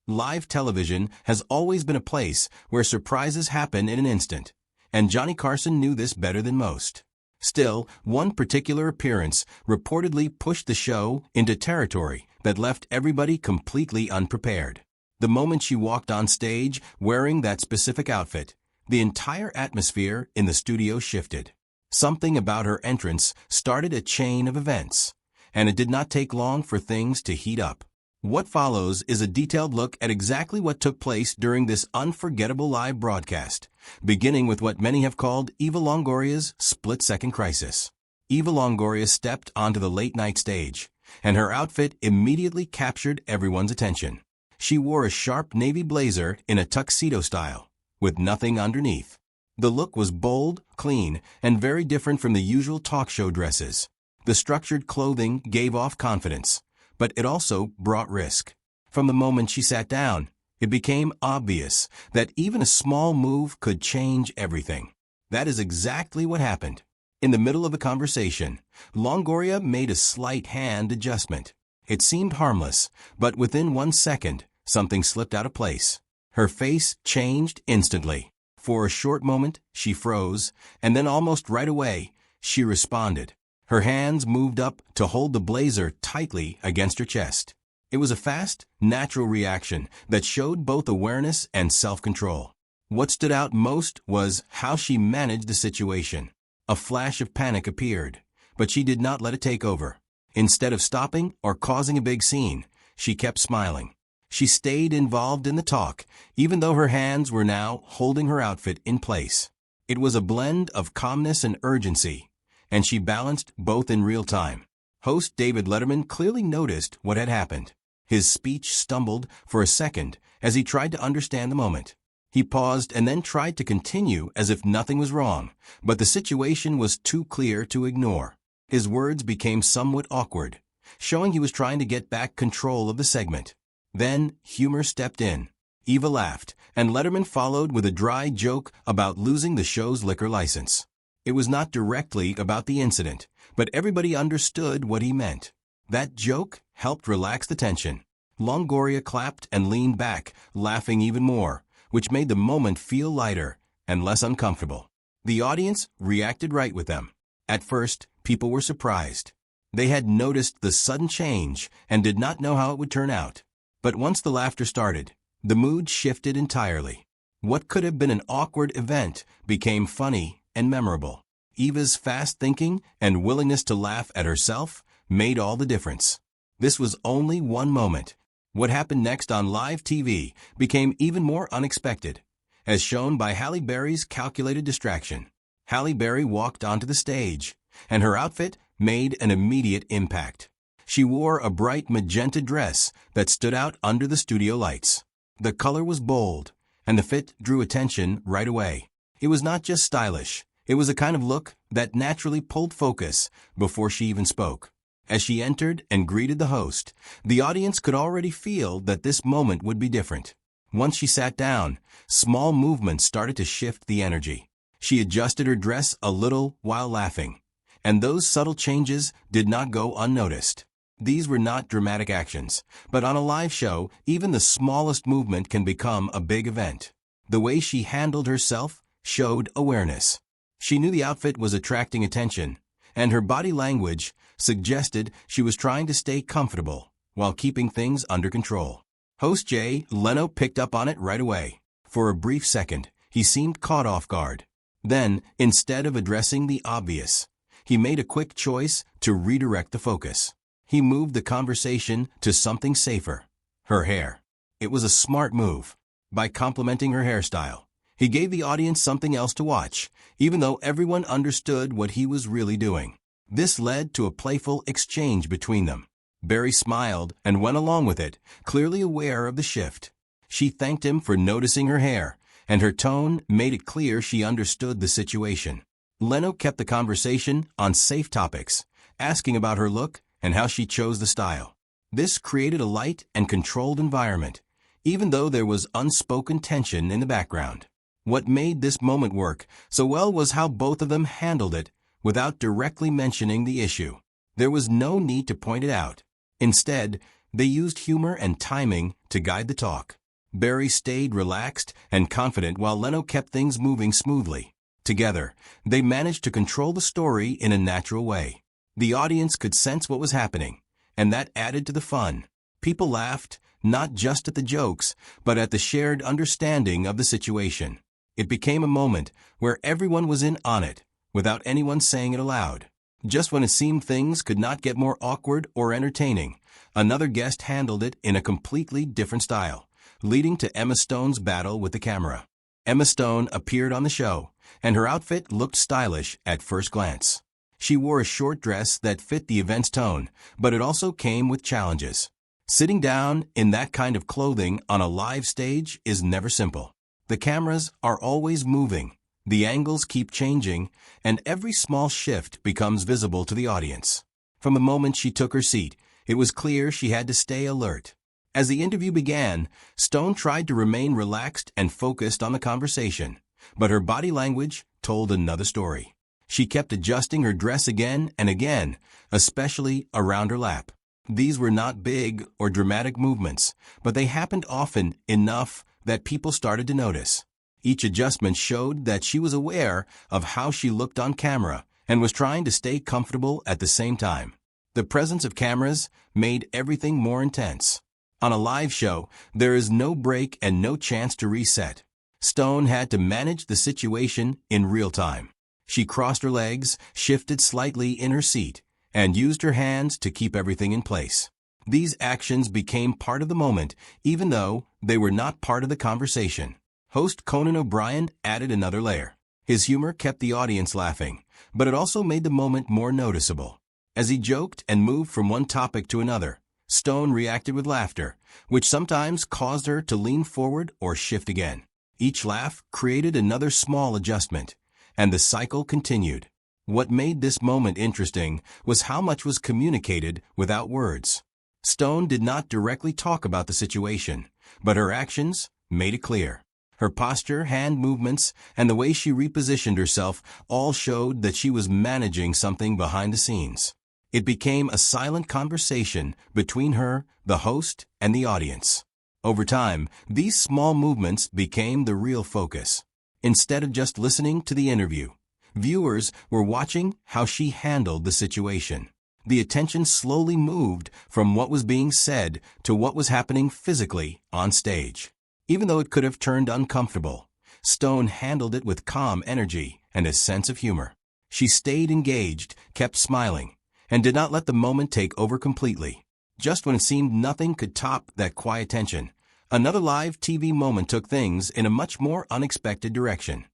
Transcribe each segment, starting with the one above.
Live television has always been a place where surprises happen in an instant, and Jonny Carson knew this better than most. Still, one particular appearance reportedly pushed the show into territory that left everybody completely unprepared. The moment she walked on stage wearing that specific outfit, the entire atmosphere in the studio shifted. Something about her entrance started a chain of events, and it did not take long for things to heat up. What follows is a detailed look at exactly what took place during this unforgettable live broadcast, beginning with what many have called Eva Longoria's split-second crisis. Eva Longoria stepped onto the late-night stage, and her outfit immediately captured everyone's attention. She wore a sharp navy blazer in a tuxedo style, with nothing underneath. The look was bold, clean, and very different from the usual talk show dresses. The structured clothing gave off confidence, but it also brought risk. From the moment she sat down, it became obvious that even a small move could change everything. That is exactly what happened. In the middle of a conversation, Longoria made a slight hand adjustment. It seemed harmless, but within 1 second, something slipped out of place. Her face changed instantly. For a short moment, she froze, and then almost right away, she responded. Her hands moved up to hold the blazer tightly against her chest. It was a fast, natural reaction that showed both awareness and self-control. What stood out most was how she managed the situation. A flash of panic appeared, but she did not let it take over. Instead of stopping or causing a big scene, she kept smiling. She stayed involved in the talk, even though her hands were now holding her outfit in place. It was a blend of calmness and urgency, and she balanced both in real time. Host David Letterman clearly noticed what had happened. His speech stumbled for a second as he tried to understand the moment. He paused and then tried to continue as if nothing was wrong, but the situation was too clear to ignore. His words became somewhat awkward, showing he was trying to get back control of the segment. Then, humor stepped in. Eva laughed, and Letterman followed with a dry joke about losing the show's liquor license. It was not directly about the incident, but everybody understood what he meant. That joke helped relax the tension. Longoria clapped and leaned back, laughing even more, which made the moment feel lighter and less uncomfortable. The audience reacted right with them. At first, people were surprised. They had noticed the sudden change and did not know how it would turn out. But once the laughter started, the mood shifted entirely. What could have been an awkward event became funny and memorable. Eva's fast thinking and willingness to laugh at herself made all the difference. This was only one moment. What happened next on live TV became even more unexpected, as shown by Halle Berry's calculated distraction. Halle Berry walked onto the stage, and her outfit made an immediate impact. She wore a bright magenta dress that stood out under the studio lights. The color was bold, and the fit drew attention right away. It was not just stylish, it was a kind of look that naturally pulled focus before she even spoke. As she entered and greeted the host, the audience could already feel that this moment would be different. Once she sat down, small movements started to shift the energy. She adjusted her dress a little while laughing, and those subtle changes did not go unnoticed. These were not dramatic actions, but on a live show, even the smallest movement can become a big event. The way she handled herself showed awareness. She knew the outfit was attracting attention, and her body language suggested she was trying to stay comfortable while keeping things under control. Host Jay Leno picked up on it right away. For a brief second, he seemed caught off guard. Then, instead of addressing the obvious, he made a quick choice to redirect the focus. He moved the conversation to something safer, her hair. It was a smart move. By complimenting her hairstyle, he gave the audience something else to watch, even though everyone understood what he was really doing. This led to a playful exchange between them. Berry smiled and went along with it, clearly aware of the shift. She thanked him for noticing her hair, and her tone made it clear she understood the situation. Leno kept the conversation on safe topics, asking about her look and how she chose the style. This created a light and controlled environment, even though there was unspoken tension in the background. What made this moment work so well was how both of them handled it without directly mentioning the issue. There was no need to point it out. Instead, They used humor and timing to guide the talk. Berry stayed relaxed and confident while Leno kept things moving smoothly. Together, they managed to control the story in a natural way. The audience could sense what was happening, and that added to the fun. People laughed, not just at the jokes, but at the shared understanding of the situation. It became a moment where everyone was in on it, without anyone saying it aloud. Just when it seemed things could not get more awkward or entertaining, another guest handled it in a completely different style, leading to Emma Stone's battle with the camera. Emma Stone appeared on the show, and her outfit looked stylish at first glance. She wore a short dress that fit the event's tone, but it also came with challenges. Sitting down in that kind of clothing on a live stage is never simple. The cameras are always moving, the angles keep changing, and every small shift becomes visible to the audience. From the moment she took her seat, it was clear she had to stay alert. As the interview began, Stone tried to remain relaxed and focused on the conversation, but her body language told another story. She kept adjusting her dress again and again, especially around her lap. These were not big or dramatic movements, but they happened often enough that people started to notice. Each adjustment showed that she was aware of how she looked on camera and was trying to stay comfortable at the same time. The presence of cameras made everything more intense. On a live show, there is no break and no chance to reset. Stone had to manage the situation in real time. She crossed her legs, shifted slightly in her seat, and used her hands to keep everything in place. These actions became part of the moment, even though they were not part of the conversation. Host Conan O'Brien added another layer. His humor kept the audience laughing, but it also made the moment more noticeable. As he joked and moved from one topic to another, Stone reacted with laughter, which sometimes caused her to lean forward or shift again. Each laugh created another small adjustment, and the cycle continued. What made this moment interesting was how much was communicated without words. Stone did not directly talk about the situation, but her actions made it clear. Her posture, hand movements, and the way she repositioned herself all showed that she was managing something behind the scenes. It became a silent conversation between her, the host, and the audience. Over time, these small movements became the real focus. Instead of just listening to the interview, viewers were watching how she handled the situation. The attention slowly moved from what was being said to what was happening physically on stage. Even though it could have turned uncomfortable, Stone handled it with calm energy and a sense of humor. She stayed engaged, kept smiling, and did not let the moment take over completely. Just when it seemed nothing could top that quiet tension, another live TV moment took things in a much more unexpected direction.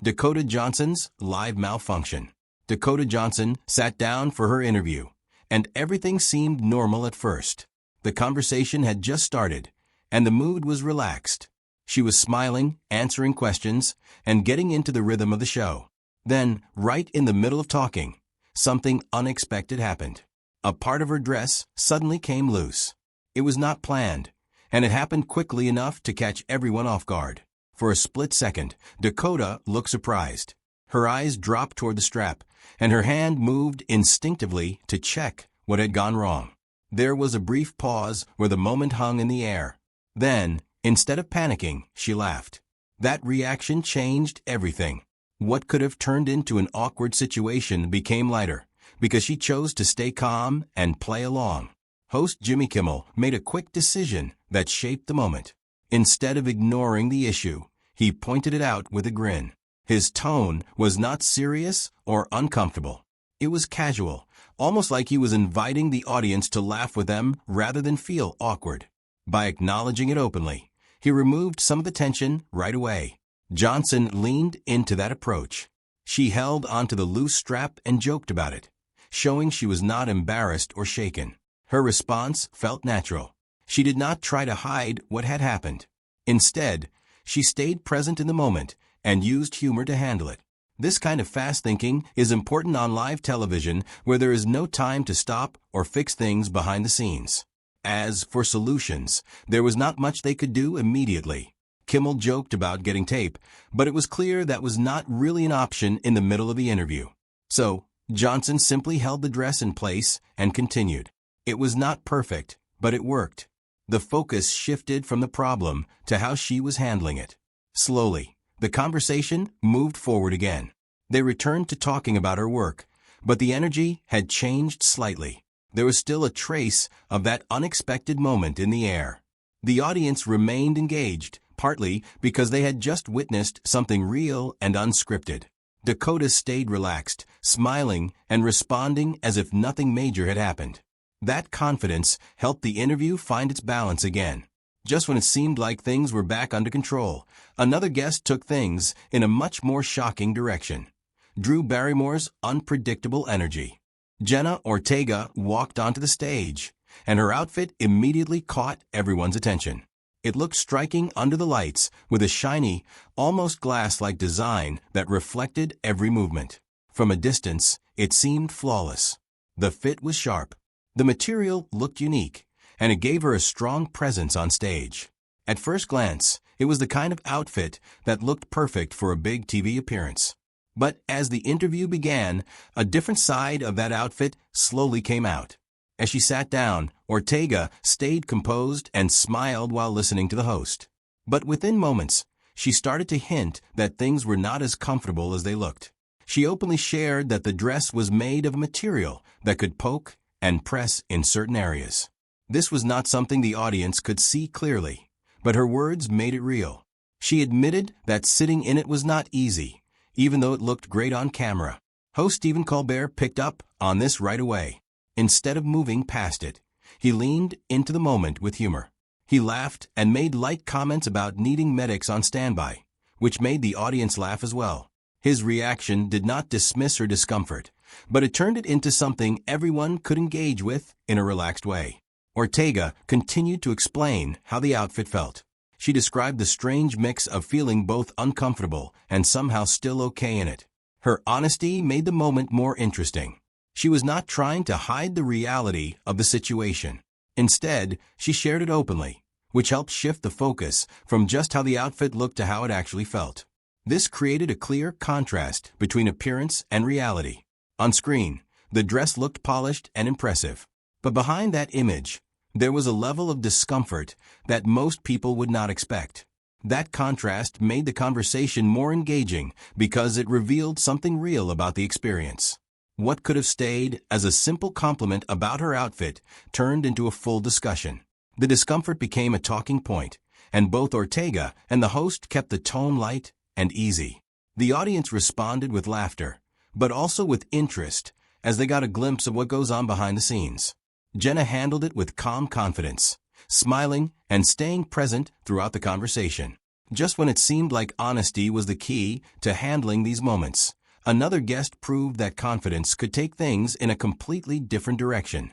Dakota Johnson's live malfunction. Dakota Johnson sat down for her interview, and everything seemed normal at first. The conversation had just started, and the mood was relaxed. She was smiling, answering questions, and getting into the rhythm of the show. Then, right in the middle of talking, something unexpected happened. A part of her dress suddenly came loose. It was not planned, and it happened quickly enough to catch everyone off guard. For a split second, Dakota looked surprised. Her eyes dropped toward the strap, and her hand moved instinctively to check what had gone wrong. There was a brief pause where the moment hung in the air. Then, instead of panicking, she laughed. That reaction changed everything. What could have turned into an awkward situation became lighter, because she chose to stay calm and play along. Host Jimmy Kimmel made a quick decision that shaped the moment. Instead of ignoring the issue, he pointed it out with a grin. His tone was not serious or uncomfortable. It was casual, almost like he was inviting the audience to laugh with them rather than feel awkward. By acknowledging it openly, he removed some of the tension right away. Johnson leaned into that approach. She held onto the loose strap and joked about it, showing she was not embarrassed or shaken. Her response felt natural. She did not try to hide what had happened. Instead, she stayed present in the moment and used humor to handle it. This kind of fast thinking is important on live television where there is no time to stop or fix things behind the scenes. As for solutions, there was not much they could do immediately. Kimmel joked about getting tape, but it was clear that was not really an option in the middle of the interview. So, Johnson simply held the dress in place and continued. It was not perfect, But it worked. The focus shifted from the problem to how she was handling it. Slowly, the conversation moved forward again. They returned to talking about her work, but the energy had changed slightly. There was still a trace of that unexpected moment in the air. The audience remained engaged, partly because they had just witnessed something real and unscripted. Dakota stayed relaxed, smiling and responding as if nothing major had happened. That confidence helped the interview find its balance again. Just when it seemed like things were back under control, another guest took things in a much more shocking direction. Drew Barrymore's unpredictable energy. Jenna Ortega walked onto the stage, and her outfit immediately caught everyone's attention. It looked striking under the lights, with a shiny, almost glass-like design that reflected every movement. From a distance, it seemed flawless. The fit was sharp. The material looked unique, and it gave her a strong presence on stage. At first glance, it was the kind of outfit that looked perfect for a big TV appearance. But as the interview began, a different side of that outfit slowly came out. As she sat down, Ortega stayed composed and smiled while listening to the host. But within moments, she started to hint that things were not as comfortable as they looked. She openly shared that the dress was made of a material that could poke and press in certain areas. This was not something the audience could see clearly, but her words made it real. She admitted that sitting in it was not easy, even though it looked great on camera. Host Stephen Colbert picked up on this right away. Instead of moving past it, he leaned into the moment with humor. He laughed and made light comments about needing medics on standby, which made the audience laugh as well. His reaction did not dismiss her discomfort, but it turned it into something everyone could engage with in a relaxed way. Ortega continued to explain how the outfit felt. She described the strange mix of feeling both uncomfortable and somehow still okay in it. Her honesty made the moment more interesting. She was not trying to hide the reality of the situation. Instead, she shared it openly, which helped shift the focus from just how the outfit looked to how it actually felt. This created a clear contrast between appearance and reality. On screen, the dress looked polished and impressive. But behind that image, there was a level of discomfort that most people would not expect. That contrast made the conversation more engaging because it revealed something real about the experience. What could have stayed as a simple compliment about her outfit turned into a full discussion. The discomfort became a talking point, and both Ortega and the host kept the tone light and easy. The audience responded with laughter, but also with interest, as they got a glimpse of what goes on behind the scenes. Jenna handled it with calm confidence, smiling and staying present throughout the conversation. Just when it seemed like honesty was the key to handling these moments, another guest proved that confidence could take things in a completely different direction.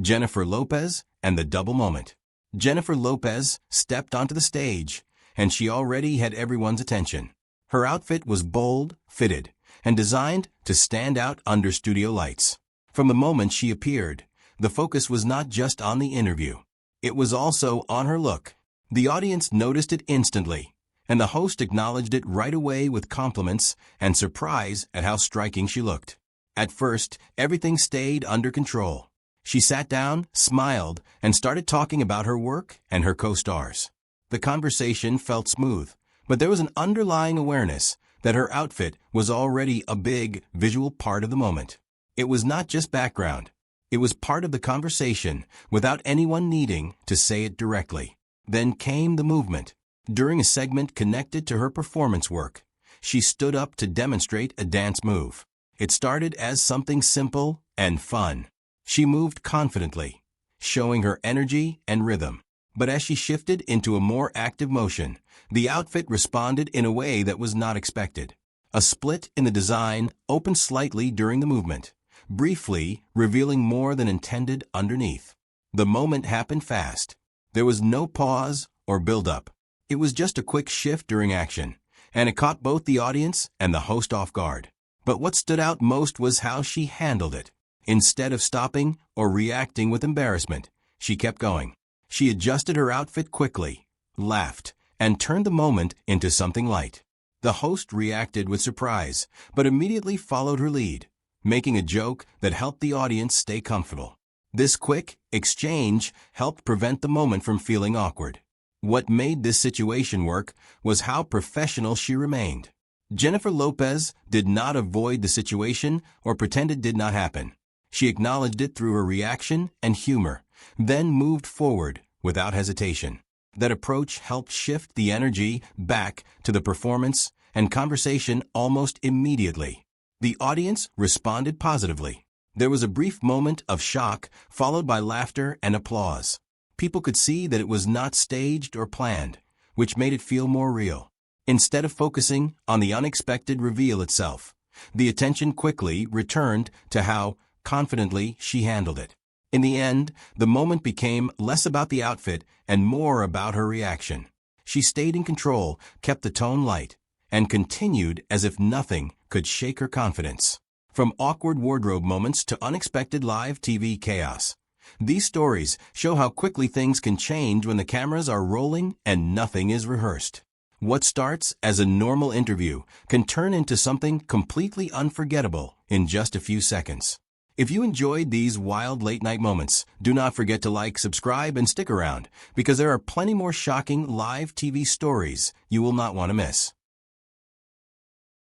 Jennifer Lopez and the double moment. Jennifer Lopez stepped onto the stage, and she already had everyone's attention. Her outfit was bold, fitted, and designed to stand out under studio lights. From the moment she appeared, the focus was not just on the interview. It was also on her look. The audience noticed it instantly, and the host acknowledged it right away with compliments and surprise at how striking she looked. At first, everything stayed under control. She sat down, smiled, and started talking about her work and her co-stars. The conversation felt smooth, but there was an underlying awareness that her outfit was already a big visual part of the moment. It was not just background. It was part of the conversation without anyone needing to say it directly. Then came the movement. During a segment connected to her performance work, she stood up to demonstrate a dance move. It started as something simple and fun. She moved confidently, showing her energy and rhythm. But as she shifted into a more active motion, the outfit responded in a way that was not expected. A split in the design opened slightly during the movement, briefly revealing more than intended underneath. The moment happened fast. There was no pause or build-up. It was just a quick shift during action, and it caught both the audience and the host off guard. But what stood out most was how she handled it. Instead of stopping or reacting with embarrassment, she kept going. She adjusted her outfit quickly, laughed, and turned the moment into something light. The host reacted with surprise, but immediately followed her lead, making a joke that helped the audience stay comfortable. This quick exchange helped prevent the moment from feeling awkward. What made this situation work was how professional she remained. Jennifer Lopez did not avoid the situation or pretend it did not happen. She acknowledged it through her reaction and humor, then moved forward without hesitation. That approach helped shift the energy back to the performance and conversation almost immediately. The audience responded positively. There was a brief moment of shock, followed by laughter and applause. People could see that it was not staged or planned, which made it feel more real. Instead of focusing on the unexpected reveal itself, the attention quickly returned to how confidently she handled it. In the end, the moment became less about the outfit and more about her reaction. She stayed in control, kept the tone light, and continued as if nothing could shake her confidence. From awkward wardrobe moments to unexpected live TV chaos, these stories show how quickly things can change when the cameras are rolling and nothing is rehearsed. What starts as a normal interview can turn into something completely unforgettable in just a few seconds. If you enjoyed these wild late-night moments, do not forget to like, subscribe, and stick around, because there are plenty more shocking live TV stories you will not want to miss.